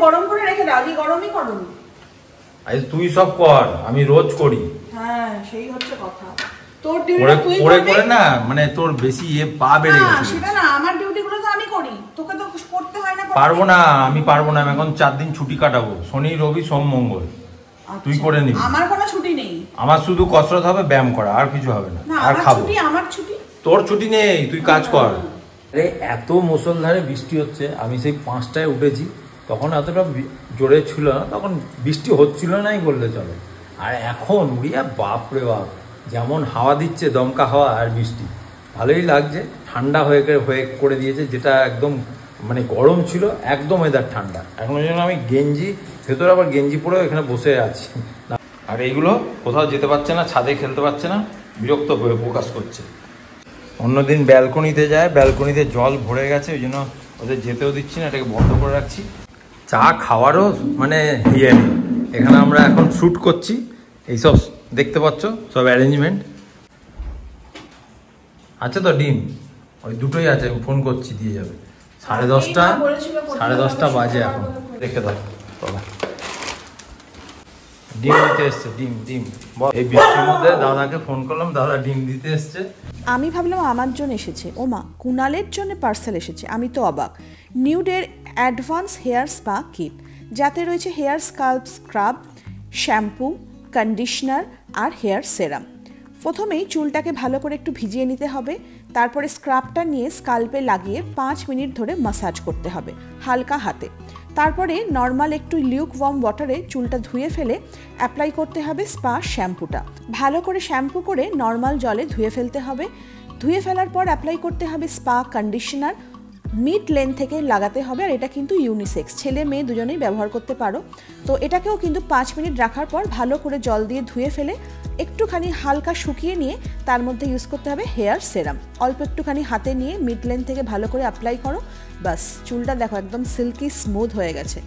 গরম করে রেখে দাও, আজকে গরমই করো। আজ তুই সব কর, আমি রোজ করি। হ্যাঁ সেই হচ্ছে কথা। তোর ডিউটি তুই করে না, মানে তোর বেশি পা বেড়ে গেছে। সেটা না, আমার ডিউটি গুলো তো আমি করি, তোকে তো করতে হয় না। পারবো না, আমি পারবো না। আমি এখন 4 দিন ছুটি কাটাবো, শনি রবি সোম মঙ্গল। তুই করে নিবি। আমার কোনো ছুটি নেই। আমার শুধু কসরত হবে, ব্যায়াম করা, আর কিছু হবে না। আর খাবো। আমার ছুটি, তোর ছুটি নেই, তুই কাজ কর। আরে এত মুষলধারে বৃষ্টি হচ্ছে, আমি সেই 5টায় উঠেছি, তখন এতটা জোরে ছিল না, তখন বৃষ্টি হচ্ছিল নাই বললে চলে। আর এখন উড়িয়া বাপরে বাপ, যেমন হাওয়া দিচ্ছে, দমকা হাওয়া আর বৃষ্টি, ভালোই লাগছে। ঠান্ডা হয়ে করে দিয়েছে, যেটা একদম মানে গরম ছিল, একদম ওয়েদার ঠান্ডা। এখন ওই জন্য আমি গেঞ্জি, ভেতরে আবার গেঞ্জি পরেও এখানে বসে আছি। আর এইগুলো কোথাও যেতে পারছে না, ছাদে খেলতে পারছে না, বিরক্ত প্রকাশ করছে। অন্যদিন ব্যালকনিতে যায়, ব্যালকনিতে জল ভরে গেছে, ওই জন্য ওদের যেতেও দিচ্ছি না, এটাকে বন্ধ করে রাখছি। চা খাওয়ারও মানে ইয়ে নেই। এখানে আমরা এখন শ্যুট করছি, এইসব দেখতে পাচ্ছ, সব অ্যারেঞ্জমেন্ট আছে। তো ডিম ওই দুটোই আছে, আমি ফোন করছি, দিয়ে যাবে। 10:30 বাজে এখন। রেখে দাও বাবা। ডিম দিতে এসছে, ডিম। এই বৃষ্টির মধ্যে দাদাকে ফোন করলাম, দাদা ডিম দিতে এসছে। আমি ভাবলাম আমার জন্য এসেছে, ওমা কুণালের জন্য পার্সেল এসেছে। আমি তো অবাক। নিউডের অ্যাডভান্স হেয়ার স্পা কিট, যাতে রয়েছে hair scalp scrub, shampoo, conditioner আর হেয়ার সেরাম। প্রথমেই চুলটাকে ভালো করে একটু ভিজিয়ে নিতে হবে, তারপরে স্ক্রাবটা নিয়ে স্কাল্পে লাগিয়ে 5 মিনিট ধরে ম্যাসাজ করতে হবে হালকা হাতে। তারপরে নর্মাল একটু লিউক ওয়ার্ম ওয়াটারে চুলটা ধুয়ে ফেলে অ্যাপ্লাই করতে হবে স্পা শ্যাম্পুটা। ভালো করে শ্যাম্পু করে নর্মাল জলে ধুয়ে ফেলতে হবে। ধুয়ে ফেলার পর অ্যাপ্লাই করতে হবে স্পা কন্ডিশনার, মিড লেন্থ থেকে লাগাতে হবে। আর এটা কিন্তু ইউনিসেক্স, ছেলে মেয়ে দুজনেই ব্যবহার করতে পারো। তো এটাকেও কিন্তু 5 মিনিট রাখার পর ভালো করে জল দিয়ে ধুয়ে ফেলে একটুখানি হালকা শুকিয়ে নিয়ে তার মধ্যে ইউজ করতে হবে হেয়ার সেরাম। অল্প একটুখানি হাতে নিয়ে মিড লেন্থ থেকে ভালো করে অ্যাপ্লাই করো, বাস চুলটা দেখো একদম সিল্কি স্মুথ হয়ে গেছে।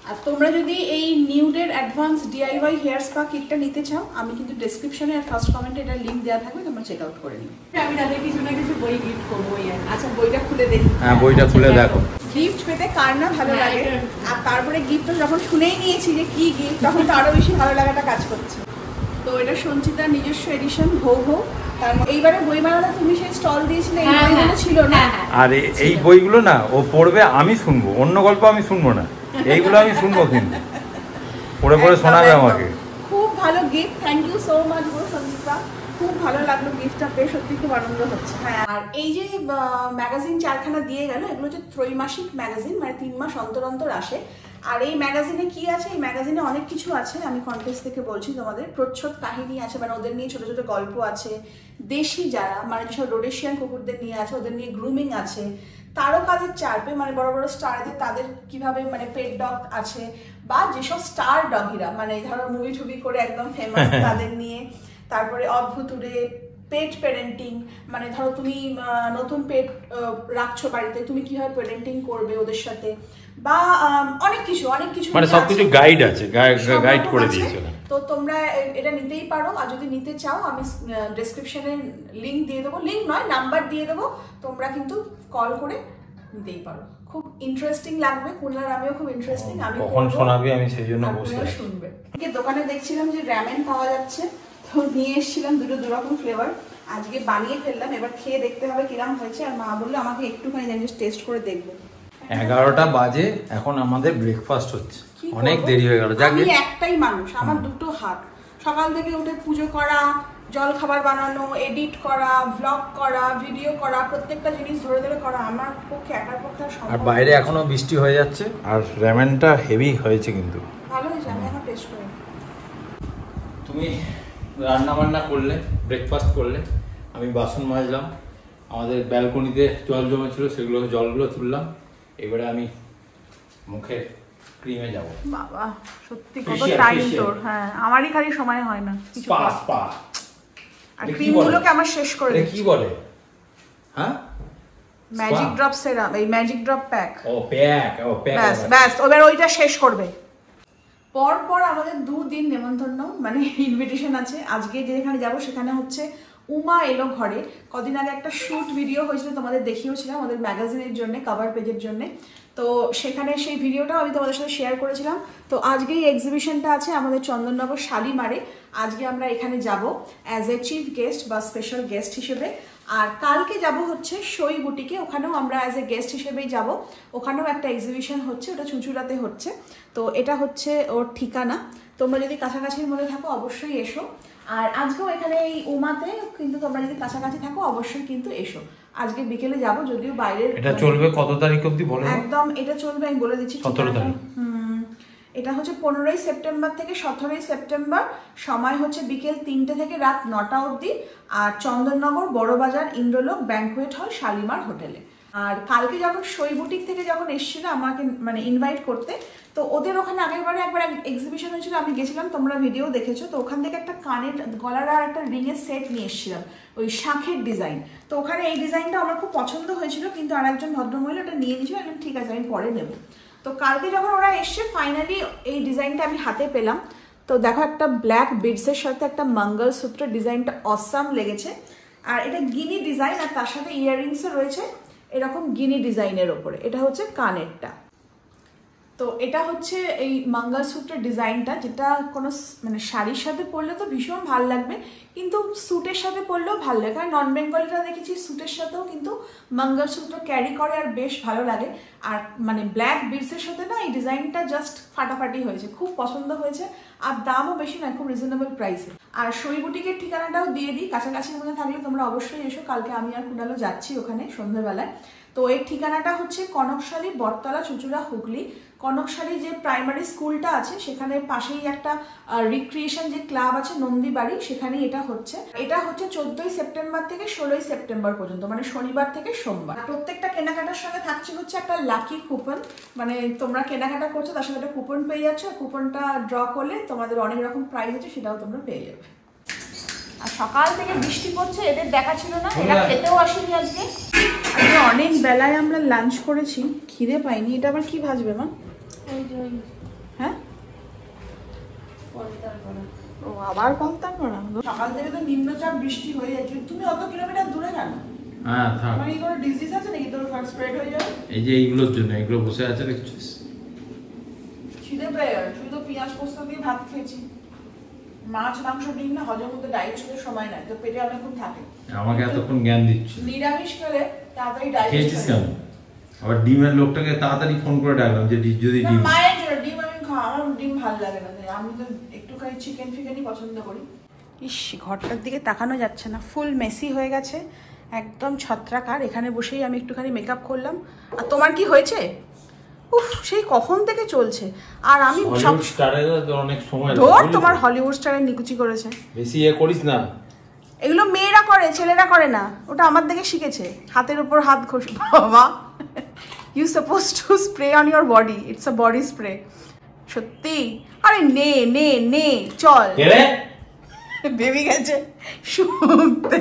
আর তোমরা যদি এই নিউডের অ্যাডভান্স ডিআইওয়াই হেয়ার স্পা কিটটা নিতে চাও, আমি কিন্তু ডেসক্রিপশনে আর ফার্স্ট কমেন্টে এটা লিংক দেওয়া থাকবে, তোমরা চেক আউট করে নিও। আমি তাদের কিছু না কিছু বই গিফট করবো। আচ্ছা বইটা খুলে দেখি। হ্যাঁ বইটা খুলে দেখো। গিফট পেতে কার না ভালো লাগে, আর তারপরে গিফটটা যখন শুনেই নিয়েছি যে কি গিফট, তখন তো আরো বেশি ভালো লাগাটা কাজ করছে। তো এটা সঞ্চিতার নিজস্ব এডিশন হো। তার এইবারে বইমেলাতে তুমি সেই স্টল দিয়েছিলে, এই বইগুলো ছিল না? আর এই বইগুলো না ও পড়বে, আমি শুনবো, অন্য গল্প আমি শুনবো না, এইগুলো আমি শুনবো, কিন্তু পড়ে শোনাবে আমাকে। খুব ভালো gift, thank you so much গো সঞ্চিতা, খুব ভালো লাগলো গিফটটা পেয়ে, সত্যি খুব আনন্দ হচ্ছে। হ্যাঁ, আর এই যে ম্যাগাজিন 4খানা দিয়ে গেল, এগুলো হচ্ছে ত্রৈমাসিক ম্যাগাজিন, মানে 3 মাস অন্তর অন্তর আসে। আর এই ম্যাগাজিনে কি আছে? এই ম্যাগাজিনে অনেক কিছু আছে, আমি কন্টেস্ট থেকে বলছি তোমাদের। প্রচ্ছদ কাহিনী আছে, মানে ওদের নিয়ে ছোট ছোট গল্প আছে। দেশি যারা, মানে যেসব রোডেশিয়ান কুকুরদের নিয়ে আছে, ওদের নিয়ে গ্রুমিং আছে। তারকাদের চার্পে, মানে বড় বড় স্টারদের, তাদের কিভাবে মানে পেট ডগ আছে, বা যেসব স্টার ডগিরা, মানে ধরো মুভি টুভি করে একদম ফেমাস, তাদের নিয়ে। তারপরে অদ্ভুতুরে পেট প্যারেন্টিং, মানে ধরো তুমি নতুন পেট রাখছো বাড়িতে, তুমি কিভাবে প্যারেন্টিং করবে ওদের সাথে, বা অনেক কিছু মানে সবকিছু গাইড আছে, গাইড করে দিয়েছে। তো তোমরা এটা নিতেই পারো। আর যদি নিতে চাও, আমি ডেসক্রিপশনে লিংক দিয়ে দেবো, লিংক নয় নাম্বার দিয়ে দেবো, তোমরা কিন্তু কল করে নিতেই পারো। খুব ইন্টারেস্টিং লাগবে, কুনাল আমিও খুব ইন্টারেস্টিং। আমি কখন শোনাবি আমি সেই জন্য বসে আছি। শুনবে। দোকানে দেখছিলাম যে র‍্যামেন পাওয়া যাচ্ছে, তো নিয়ে এসেছিলাম দুরকম ফ্লেভার। আজকে বানিয়ে ফেললাম, এবার খেয়ে দেখতে হবে কিরকম হয়েছে। আর মা বললো আমাকে একটুখানি টেস্ট করে দেখবো। 11টা বাজে, এখন আমাদের ব্রেকফাস্ট হচ্ছে, অনেক দেরি হয়ে গেল। আমি একটাই মানুষ, আমার দুটো হাত, সকাল থেকে উঠে পুজো করা, জল খাবার বানানো, এডিট করা, ব্লগ করা, ভিডিও করা, প্রত্যেকটা জিনিস ধরে ধরে করা আমার পক্ষে, একার পক্ষে সম্ভব। আর বাইরে এখনো বৃষ্টি হয়ে যাচ্ছে, আর র‍্যামেনটা হেভি হয়েছে, কিন্তু ভালো হয়েছে। আমি এখন টেস্ট করি। তুমি রান্না বান্না করলে, ব্রেকফাস্ট করলে, আমি বাসন মাজলাম, আমাদের ব্যালকনিতে জল জমেছিল, জলগুলো তুললাম। এবারে আমি মুখে ক্রিমে যাব। বাবা সত্যি কত টাইম তোর। হ্যাঁ, আমারই খালি সময় হয় না কিছু। স্পা আর ক্রিমগুলোকে আমার শেষ করে দিচ্ছি। কি বলে? হ্যাঁ, ম্যাজিক ড্রপ সেরাম, এই ম্যাজিক ড্রপ প্যাক। ও প্যাক, ব্যাস এবার ওইটা শেষ করবে। পর আমাদের 2 দিন নেমন্তন্ন, মানে ইনভিটেশন আছে। আজকে যেখানে যাব সেখানে হচ্ছে উমা এলো ঘরে। কদিন আগে একটা শুট ভিডিও হয়েছিল, তোমাদের দেখিয়েছিলাম, আমাদের ম্যাগাজিনের জন্য, কভার পেজের জন্য। তো সেখানে সেই ভিডিওটাও আমি তোমাদের সাথে শেয়ার করেছিলাম। তো আজকে এই এক্সিবিশনটা আছে আমাদের চন্দননগর শালিমারে। আজকে আমরা এখানে যাব অ্যাজ এ চিফ গেস্ট বা স্পেশাল গেস্ট হিসেবে। আর কালকে যাব হচ্ছে সই বুটিকে, ওখানেও আমরা অ্যাজ এ গেস্ট হিসেবেই যাব। ওখানেও একটা এক্সিবিশন হচ্ছে, ওটা চুঁচুড়াতে হচ্ছে। তো এটা হচ্ছে ওর ঠিকানা। তোমরা যদি কাছাকাছির মধ্যে থাকো অবশ্যই এসো। আর আজকেও এখানে এই উমাতে কিন্তু তোমরা যদি কাছাকাছি থাকো অবশ্যই কিন্তু এসো। আজকে বিকেলে যাব, যদিও বাইরের এটা চলবে কত তারিখ অবধি বলো? একদম এটা চলবে, আমি বলে দিচ্ছি 17 তারিখ। এটা হচ্ছে 15ই সেপ্টেম্বর থেকে 17ই সেপ্টেম্বর। সময় হচ্ছে বিকেল 3টে থেকে রাত 9টা অবধি। আর চন্দননগর বড়বাজার ইন্দ্রলোক ব্যাংকুয়েট হল শালিমার হোটেলে। আর কালকে যখন সই বুটিক থেকে যখন এসেছিল আমাকে মানে ইনভাইট করতে, তো ওদের ওখানে আগেরবারে একবার এক্সিবিশন হয়েছিল, আমি গেছিলাম, তোমরা ভিডিও দেখেছো। তো ওখান থেকে একটা কানের গলার আর একটা রিংয়ের সেট নিয়ে এসেছিলাম, ওই শাঁখের ডিজাইন। তো ওখানে এই ডিজাইনটা আমার খুব পছন্দ হয়েছিল, কিন্তু আর একজন ভদ্রমহিলা ওটা নিয়ে নিয়েছিল। আমি ঠিক আছে, আমি পরে নেব। তো কালকে যখন ওরা এসছে ফাইনালি এই ডিজাইনটা আমি হাতে পেলাম। তো দেখো একটা ব্ল্যাক বিডসের সাথে একটা মঙ্গলসূত্র, ডিজাইনটা অসাম লেগেছে। আর এটা গিনি ডিজাইন, আর তার সাথে ইয়াররিংসও রয়েছে এরকম গিনি ডিজাইনের ওপরে। এটা হচ্ছে কানেরটা। তো এটা হচ্ছে এই মঙ্গলসূত্রের ডিজাইনটা, যেটা কোনো মানে শাড়ির সাথে পরলে তো ভীষণ ভালো লাগবে, কিন্তু স্যুটের সাথে পরলেও ভালো লাগে। কারণ নন বেঙ্গলিরা দেখেছি স্যুটের সাথেও কিন্তু মঙ্গলসূত্র ক্যারি করে আর বেশ ভালো লাগে। আর মানে ব্ল্যাক বিডসের সাথে না এই ডিজাইনটা জাস্ট ফাটাফাটি হয়েছে, খুব পছন্দ হয়েছে। আর দামও বেশি নয়, খুব রিজনেবল প্রাইসে। আর সই বুটিকের ঠিকানাটাও দিয়ে দিই, কাছাকাছির মধ্যে থাকলে তোমরা অবশ্যই এসো। কালকে আমি আর কুণালও যাচ্ছি ওখানে সন্ধ্যেবেলায়। তো এর ঠিকানাটা হচ্ছে কনকশালী, বটতলা, চুঁচুড়া, হুগলি। কনকশালী যে প্রাইমারি স্কুলটা আছে সেখানে পাশেই একটা রিক্রিয়েশন যে ক্লাব আছে নন্দীবাড়ি, সেখানেই এটা হচ্ছে। এটা হচ্ছে 14ই সেপ্টেম্বর থেকে 16ই সেপ্টেম্বর পর্যন্ত, মানে শনিবার থেকে সোমবার। প্রত্যেকটা কেনাকাটার সঙ্গে থাকছে হচ্ছে একটা লাকি কুপন, মানে তোমরা কেনাকাটা করছো তার সাথে একটা কুপন পেয়ে যাচ্ছ। কুপনটা ড্র করলে তোমাদের অনেক রকম প্রাইজ আছে, সেটাও তোমরা পেয়ে যাবে। আর সকাল থেকে বৃষ্টি পড়ছে, এদের দেখা ছিল না, এরা খেতেও আসেনি আজকে। আজকে অনেক বেলায় আমরা লাঞ্চ করেছি, খিদে পাইনি। এটা আবার কি ভাজবে মা? হ্যাঁ, ও আবার পলতার করা। সকাল থেকে তো নিম্নচাপ বৃষ্টি হয়ে যাচ্ছে। তুমি অত কিলোমিটার দূরে কেন? হ্যাঁ থাক। মানে কোনো ডিজিজ আছে নাকি তোর? ফার্স্ট স্প্রেড হয়ে যাবে। এই যে এইগুলোর জন্য এগুলো বসে আছে দেখছিস। খিদে পেয়ে গেল, শুধু পেঁয়াজ পোস্ত দিয়ে ভাত খেয়েছি। মাছ মাংস ডিম না হজম হতে ডাইজেস্ট হতে সময় নেয়, তো পেটে অনেকক্ষণ থাকে। আমাকে এতক্ষণ জ্ঞান দিচ্ছ। নিরামিষ খেলে তাড়াতাড়ি ডাইজেস্ট খেয়েছিস কেন? আবার ডিমের লোকটাকে তাড়াতাড়ি ফোন করে ডাকলাম যে যদি ডিম। মায়ের জন্য ডিম আমি খাওয়া, আমার ডিম ভালো লাগে না, আমি তো একটুখানি চিকেন ফিকেনই পছন্দ করি। ইস, ঘরটার দিকে তাকানো যাচ্ছে না, ফুল মেসি হয়ে গেছে, একদম ছত্রাকার। এখানে বসেই আমি একটুখানি মেকআপ করলাম। আর তোমার কি হয়েছে? উফ, সেই কখন থেকে চলছে। আর আমি সব স্টারের অনেক সময় তোমার হলিউড স্টারের নিকুচি করেছে। বেশি করিস না, এগুলো মেয়েরা করে, ছেলেরা করে না। ওটা আমার দেখে শিখেছে, হাতের উপর হাত ঘষে। বাবা, you suppose to spray on your body, it's a body spray. সত্যি? আরে নে নে নে, চল। বেবি গেছে শুনতে।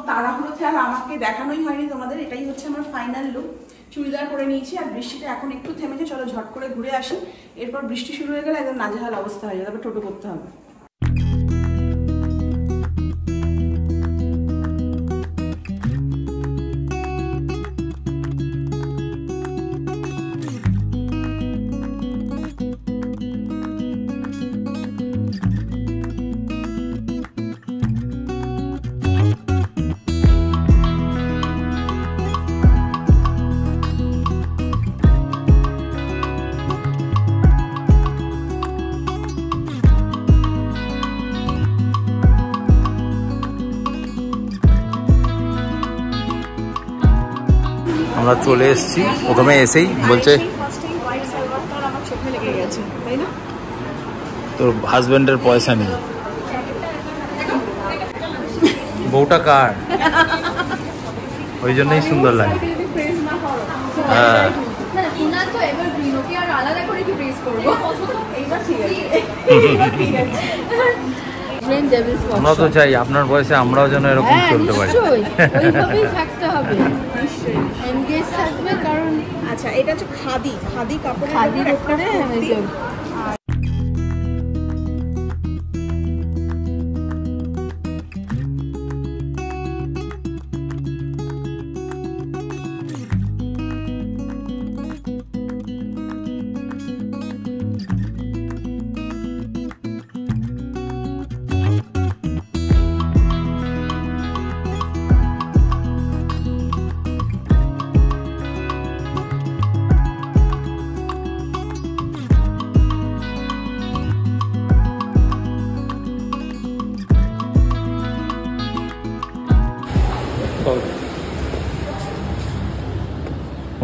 তাড়াহুড়োতে আর আমাকে দেখানোই হয়নি তোমাদের। এটাই হচ্ছে আমার ফাইনাল লুক। চুড়িদার পরে নিয়েছি, আর বৃষ্টিটা এখন একটু থেমেছে। চলো ঝট করে ঘুরে আসি, এরপর বৃষ্টি শুরু হয়ে গেলে একদম নাজেহাল অবস্থা হয়ে যাবে, তারপর টোটো করতে হবে। আমরা চলে এসেছি। প্রথমে এসেই বলছে তোর হাজবেন্ডের পয়সা নেই। বউটা কার? ওই জন্যই সুন্দর লাগে। হ্যাঁ, আমরা তো চাই আপনার বয়সে আমরাও যেন এরকম চলতে পারি। থাকতে হবে। আচ্ছা, এটা হচ্ছে খাদি কাপড়, খাদির উপরে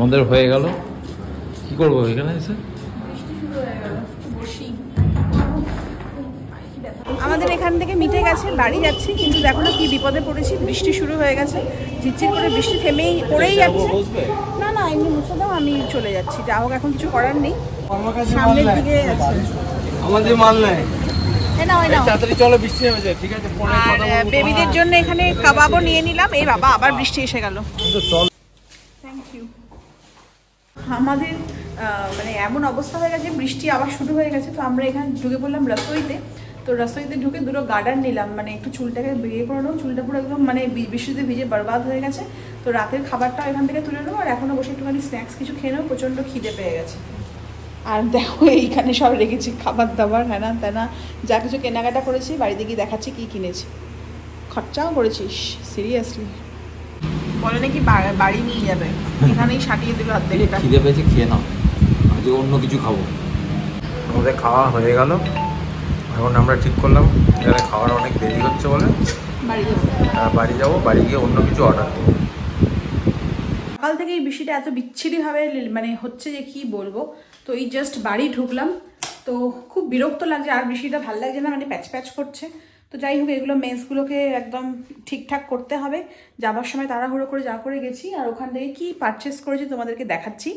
আমাদের হয়ে গেল। কি করবো এখানে এসে? আমাদের এখান থেকে মিটে গেছে, বাড়ি যাচ্ছি, কিন্তু দেখো না কি বিপদে পড়েছি। বৃষ্টি শুরু হয়ে গেছে, ঝিরঝির করে বৃষ্টি থেমেই পড়েই যাচ্ছে। না না, এমনি মুছে দাও, আমি চলে যাচ্ছি। যা হোক, এখন কিছু করার নেই, সামনের দিকে আছে। আমাদের মাল নাই, তাড়াতাড়ি চলো, বৃষ্টি নেমে যায়। ঠিক আছে, আর বেবিদের জন্য এখানে কাবাবও নিয়ে নিলাম। এই বাবা, আবার বৃষ্টি এসে গেল। Thank you. আমাদের মানে এমন অবস্থা হয়ে গেছে, বৃষ্টি আবার শুরু হয়ে গেছে। তো আমরা এখানে ঢুকে পড়লাম রসোইতে। তো রসোইতে ঢুকে দুটো গার্ডার নিলাম, মানে একটু চুলটাকে বিয়ে করে নেবো। চুলটা পুরো একদম মানে বৃষ্টিতে ভিজে বরবাদ হয়ে গেছে। তো রাতের খাবারটা এখান থেকে তুলে নেবো, আর এখনও বসে একটুখানি স্ন্যাক্স কিছু খেয়ে নেবো। প্রচণ্ড খিদে পেয়ে গেছে। আর দেখো এইখানে সব রেখেছি খাবার দাবার, হ্যাঁ না ত্যানা, যা কিছু কেনাকাটা করেছি। বাড়িতে গিয়ে দেখাচ্ছি কী কিনেছি। খরচাও করেছিস সিরিয়াসলি? বলে নাকি বাড়ি নিয়ে যাবে, এখানেই সাটিয়ে দিল অর্ধেকটা। খিদে পেয়েছে, খেয়ে নাও, আজকে অন্য কিছু খাবো। আমাদের খাওয়া হয়ে গেল, এখন আমরা ঠিক করলাম এখানে খাওয়ার অনেক দেরি হচ্ছে বলে বাড়ি যাবো। বাড়ি গিয়ে অন্য কিছু অর্ডার করবো। সকাল থেকে এই বৃষ্টিটা এত বিচ্ছিরিভাবে মানে হচ্ছে যে কি বলবো। তো এই জাস্ট বাড়ি ঢুকলাম, তো খুব বিরক্ত লাগছে। আর বৃষ্টিটা ভালো লাগছে না, মানে প্যাচ প্যাচ করছে। তো যাই হোক, এগুলো মেসগুলোকে একদম ঠিকঠাক করতে হবে। যাবার সময় তাড়াহুড়ো করে যা করে গেছি, আর ওখান থেকে কি পারচেস করেছি তোমাদেরকে দেখাচ্ছি।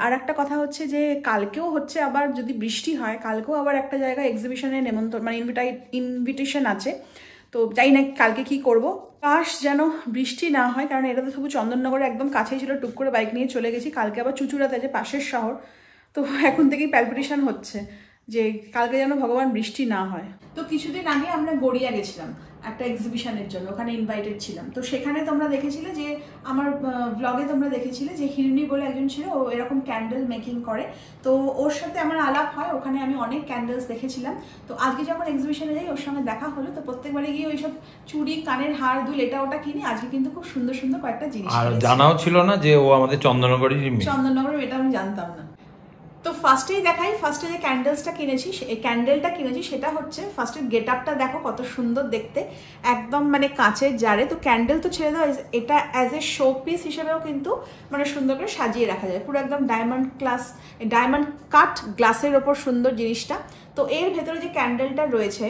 আর একটা কথা হচ্ছে যে কালকেও হচ্ছে আবার, যদি বৃষ্টি হয় কালকেও আবার একটা জায়গায় এক্সিবিশনে নেমন্তন্ন মানে ইনভিটেশন আছে। তো যাই না কালকে কি করব। কাশ যেন বৃষ্টি না হয়, কারণ এটা তো শুধু চন্দননগরে একদম কাছেই ছিল। টুক করে বাইক নিয়ে চলে গেছি। কালকে আবার চুচুড়াতে আছে, পাশের শহর। তো এখন থেকেই প্যালপিটেশন হচ্ছে যে কালকে যেন ভগবান বৃষ্টি না হয়। তো কিছুদিন আগে আমরা গড়িয়া গেছিলাম একটা এক্সিবিশনের জন্য, ওখানে ইনভাইটেড ছিলাম। তো সেখানে তোমরা দেখেছিলে যে আমার ব্লগে তোমরা দেখেছিলে যে হিরণী বলে একজন ছিল, ও এরকম ক্যান্ডেল মেকিং করে। তো ওর সাথে আমার আলাপ হয়, ওখানে আমি অনেক ক্যান্ডেলস দেখেছিলাম। তো আজকে যখন এক্সিবিশনে যাই ওর সঙ্গে দেখা হলো। তো প্রত্যেকবারে গিয়ে ওইসব চুড়ি, কানের হার, দুল এটা ওটা কিনি। আজকে কিন্তু খুব সুন্দর সুন্দর কয়েকটা জিনিস, আর জানাও ছিল না যে ও আমাদের চন্দননগরের চন্দননগরের, এটা আমি জানতাম না। তো ফার্স্টেই দেখাই, ফার্স্টে যে ক্যান্ডেলসটা কিনেছি, এই ক্যান্ডেলটা কিনেছি সেটা হচ্ছে, ফার্স্টের গেট আপটা দেখো কত সুন্দর দেখতে, একদম মানে কাঁচের জারে। তো ক্যান্ডেল তো ছেড়ে দাও, এটা অ্যাজ এ শো পিস হিসেবেও কিন্তু মানে সুন্দর করে সাজিয়ে রাখা যায়। পুরো একদম ডায়মন্ড কাট গ্লাসের ওপর সুন্দর জিনিসটা। তো এর ভেতরে যে ক্যান্ডেলটা রয়েছে,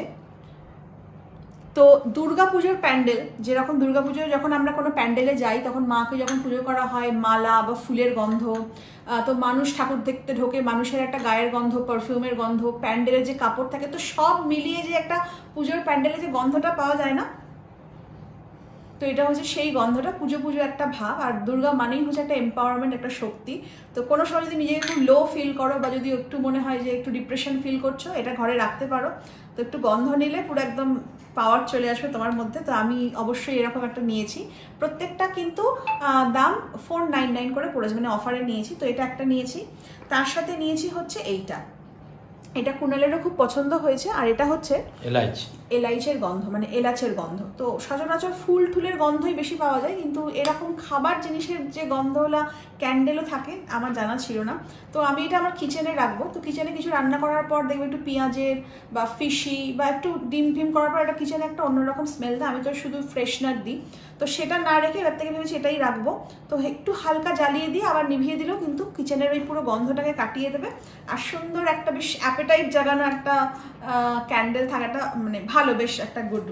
তো দুর্গাপুজোর প্যান্ডেল, যেরকম দুর্গাপুজোয় যখন আমরা কোনো প্যান্ডেলে যাই তখন মাকে যখন পুজো করা হয়, মালা বা ফুলের গন্ধ, তো মানুষ ঠাকুর দেখতে ঢোকে, মানুষের একটা গায়ের গন্ধ, পারফিউমের গন্ধ, প্যান্ডেলের যে কাপড় থাকে, তো সব মিলিয়ে যে একটা পুজোর প্যান্ডেলে যে গন্ধটা পাওয়া যায় না, তো এটা হচ্ছে সেই গন্ধটা। পুজো পুজো একটা ভাব। আর দুর্গা মানেই হচ্ছে একটা এম্পাওয়ারমেন্ট, একটা শক্তি। তো কোনো সময় যদি নিজেকে একটু লো ফিল করো, বা যদি একটু মনে হয় যে একটু ডিপ্রেশন ফিল করছো, এটা ঘরে রাখতে পারো। তো একটু গন্ধ নিলে পুরো একদম পাওয়ার চলে আসবে তোমার মধ্যে। তো আমি অবশ্যই এরকম একটা নিয়েছি। প্রত্যেকটা কিন্তু দাম 499 করে পড়েছে, মানে অফারে নিয়েছি। তো এটা একটা নিয়েছি, তার সাথে নিয়েছি হচ্ছে এইটা। এটা কুণালেরও খুব পছন্দ হয়েছে। আর এটা হচ্ছে এলাইচের গন্ধ, মানে এলাচের গন্ধ। তো সচরাচর ফুল টুলের গন্ধই বেশি পাওয়া যায়, কিন্তু এরকম খাবার জিনিসের যে গন্ধওয়ালা ক্যান্ডেলও থাকে আমার জানা ছিল না। তো আমি এটা আমার কিচেনে রাখবো। তো কিচেনে কিছু রান্না করার পর দেখবে একটু পেঁয়াজের বা ফিশি বা একটু ডিম ফিম করার পর এটা কিচেনে একটা অন্যরকম স্মেল দেয়। আমি তো শুধু ফ্রেশনার দিই, তো সেটা না রেখে এবার থেকে ভেবেছি এটাই রাখবো। তো একটু হালকা জ্বালিয়ে দিয়ে আবার নিভিয়ে দিলেও কিন্তু কিচেনের ওই পুরো গন্ধটাকে কাটিয়ে দেবে। আর সুন্দর একটা বেশ অ্যাপেটাইট জাগানো একটা ক্যান্ডেল থাকাটা মানে ভালো, বেশ একটা গুড।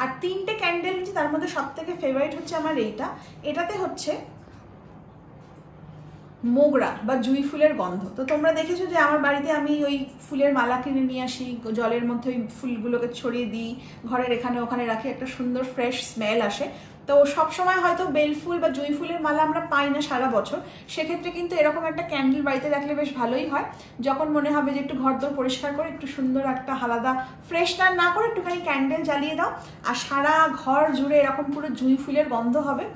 আর 3টে ক্যান্ডেল নিচ্ছি, তার মধ্যে সব থেকে ফেভারিট হচ্ছে আমার এইটা। এটাতে হচ্ছে মোগরা বা জুঁই ফুলের গন্ধ। তো তোমরা দেখেছো যে আমার বাড়িতে আমি ওই ফুলের মালা কিনে নিয়ে আসি, জলের মধ্যে ওই ফুলগুলোকে ছড়িয়ে দিই, ঘরের এখানে ওখানে রাখি, একটা সুন্দর ফ্রেশ স্মেল আসে। তো সবসময় হয়তো বেল ফুল বা জুঁই ফুলের মালা আমরা পাই না সারা বছর, সেক্ষেত্রে কিন্তু এরকম একটা ক্যান্ডেল বাড়িতে রাখলে বেশ ভালোই হয়। যখন মনে হবে যে একটু ঘরদোর পরিষ্কার করে একটু সুন্দর একটা আলাদা ফ্রেশনার না করে একটুখানি ক্যান্ডেল জ্বালিয়ে দাও, আর সারা ঘর জুড়ে এরকম পুরো জুঁই ফুলের গন্ধ হবে।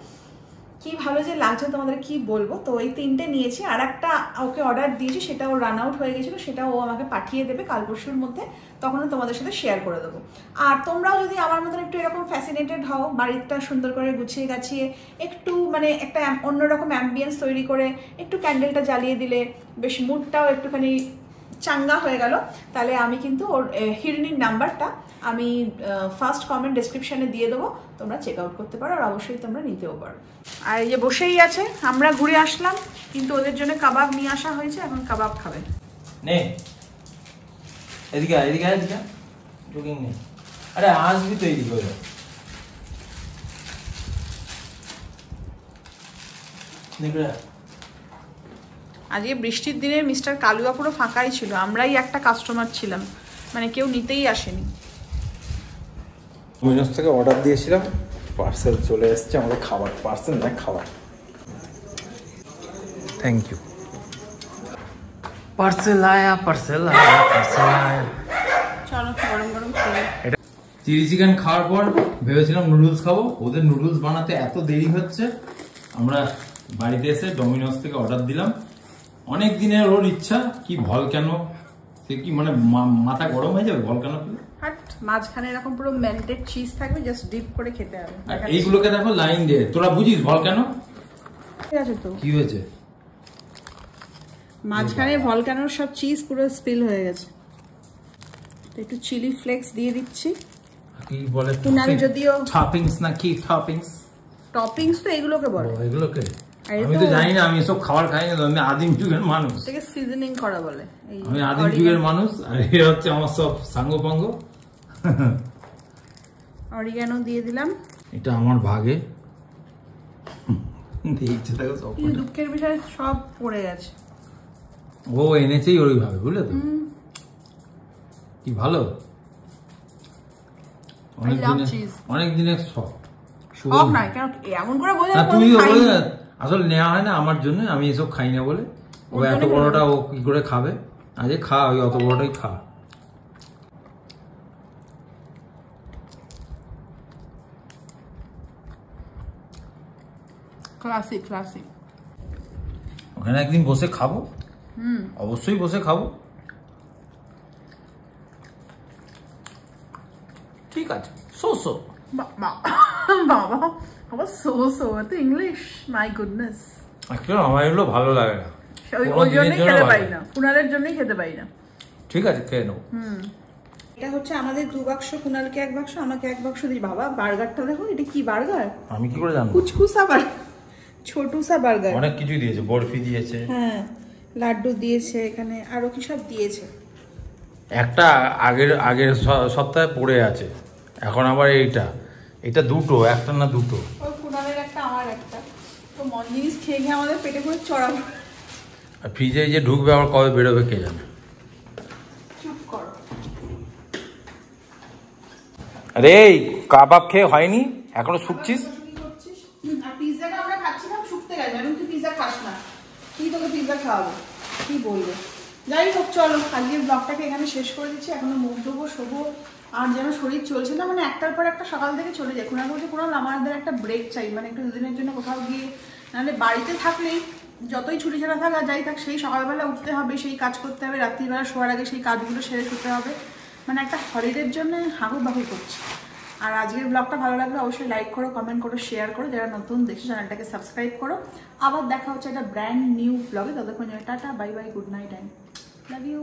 কি ভালো যে লাগছে তোমাদের কি বলবো। তো এই 3টে নিয়েছি। আর একটা ওকে অর্ডার দিয়েছি, সেটা ও রান আউট হয়ে গেছিলো, সেটা ও আমাকে পাঠিয়ে দেবে কাল পরশুর মধ্যে, তখনও তোমাদের সাথে শেয়ার করে দেবো। আর তোমরাও যদি আমার মতন একটু এরকম ফ্যাসিনেটেড হও, বাড়িটা সুন্দর করে গুছিয়ে গাছিয়ে একটু মানে একটা অন্যরকম অ্যাম্বিয়েন্স তৈরি করে একটু ক্যান্ডেলটা জ্বালিয়ে দিলে বেশ মুডটাও একটুখানি চাঙ্গা হয়ে গেল, তাহলে আমি কিন্তু ওর হিরণির নাম্বারটা আমি ফার্স্ট কমেন্ট ডেসক্রিপশনে দিয়ে দেবো, তোমরা চেক আউট করতে পারো আর অবশ্যই তোমরা নিতেও পারো। আর এই যে বসেই আছে, আমরা ঘুরে আসলাম কিন্তু ওদের জন্য কাবাব নিয়ে আসা হয়েছে, এখন কাবাব খাবে। নে এদিকে এদিকে এদিকে ঢুকিং নেই, আরে আসবি তো এইদিকে ওই আজকে বৃষ্টির দিনে মিস্টার কালুয়া পুরো ফাঁকাই ছিল, আমরাই একটা কাস্টমার ছিলাম, মানে কেউ নিতেই আসেনি। ডোমিনোস থেকে অর্ডার দিয়েছিলাম, পার্সেল চলে এসেছে আমাদের খাবার, পার্সেল না খাবার। Thank you. পার্সেল আয়া পার্সেল আয়া পার্সেল আয়া। চলো গরম গরম খেয়ে। চিলি চিকেন খাওয়ার পর ভেবেছিলাম নুডলস খাবো, ওদের নুডলস বানাতে এত দেরি হচ্ছে, আমরা বাড়িতে এসে ডোমিনোস থেকে অর্ডার দিলাম। অনেক দিনের ওর ইচ্ছা, কি ভলক্যানো, সে কি মানে মাথা গরম হয়ে যাবে ভলক্যানো খেলে। হাট, মাঝখানে এরকম পুরো মেল্টেড চিজ থাকবে, জাস্ট ডিপ করে খেতে হবে। আর এইগুলোকে দেখো লাইন দিয়ে, তোরা বুঝিস ভলক্যানো ঠিক আছে তো, কি হয়েছে? মাঝখানে ভলক্যানোর সব চিজ পুরো স্পিল হয়ে গেছে। একটু চিলি ফ্লেক্স দিয়ে দিচ্ছি। কি বলে কুনাল যদিও টপিংস না কি টপিংস, টপিংস তো এগুলোকে বলে। এগুলোকে আর আমি তো জানি না, আমি এসব খাবার খাই না, আমি আদিম যুগের মানুষ, এটাকে সিজনিং করা বলে। এই আমি আদিম যুগের মানুষ, আর এ হচ্ছে আমার সব সাঙ্গপাঙ্গ। অরিগানো দিয়ে দিলাম। এটা আমার ভাগে, দেখছে দেখো সব কিন্তু দুঃখের বিষয় সব পড়ে গেছে। ও এনেছেই ওইভাবে, বুঝলে তো কি ভালো, অনেক দিনের শখ। সব নাই কেন এমন করে বলে, তুইও বলে আসলে নেওয়া হয় না আমার জন্য, আমি এসব খাই না বলে। ও এত বড়টা ও কি করে খাবে, আজ খা, ওই অত বড়টাই খা। Classic classic. ওখানে একদিন বসে খাবো, অবশ্যই বসে খাবো। ঠিক আছে, সো বাবা বাবা সো তো ইংলিশ, মাই গুডনেস। আমার এগুলো ভালো লাগে না, ওই জন্যই খেতে পারি না, কুনালের জন্যই খেতে পারি না। ঠিক আছে খেয়ে নেবো। এটা হচ্ছে আমাদের 2 বাক্স, কুনালকে 1 বাক্স, আমাকে 1 বাক্স দিই। বাবা বার্গারটা দেখো, এটা কি বার্গার? আমি কি করে জানবো? কুচকুসা বার্গার, ছোটুসা বার্গার। অনেক কিছু দিয়েছে, বরফি দিয়েছে, হ্যাঁ লাড্ডু দিয়েছে, এখানে আরো কি সব দিয়েছে। একটা আগের সপ্তাহে পড়ে আছে, এখন আবার এটা দুটো, একটা না দুটো। ওই কুনালের একটা, আমার একটা। তো মন জিনিস খেয়ে খেয়ে আমাদের পেটে পুরো চড়াবো। আর ফ্রিজে যে ঢুকবে আবার কবে বেরোবে কে জানে। চুপ করো। আরে এই কাবাব খেয়ে হয়নি, এখনো শুকছিস? আর পিৎজাটা আমরা খাচ্ছিলাম, শুকতে গেছে। আমি তুই পিৎজা খাস না, কি তোকে পিৎজা খাওয়াবো, কি বলবো। যাই হোক চলো, আজকের ব্লগটাকে এখানে শেষ করে দিচ্ছি। এখনো মুখ ধোবো, শোবো, আর যেন শরীর চলছে না, মানে একটার পর একটা সকাল থেকে চলে যায়। কুনাল বলছে কুনাল আমাদের একটা ব্রেক চাই, মানে একটু দুদিনের জন্য কোথাও গিয়ে, নাহলে বাড়িতে থাকলেই যতই ছুটি ছাড়া থাক আর যাই থাক, সেই সকালবেলা উঠতে হবে, সেই কাজ করতে হবে, রাত্রিবেলা শোয়ার আগে সেই কাজগুলো সেরে শুতে হবে, মানে একটা হলিডের জন্য হাঁকুর বাহুর করছে। আর আজকের ব্লগটা ভালো লাগলে অবশ্যই লাইক করো, কমেন্ট করো, শেয়ার করো। যারা নতুন দেখছো চ্যানেলটাকে সাবস্ক্রাইব করো। আবার দেখা হচ্ছে একটা ব্র্যান্ড নিউ ব্লগে, ততক্ষণ tata, bye bye, good night, and love you.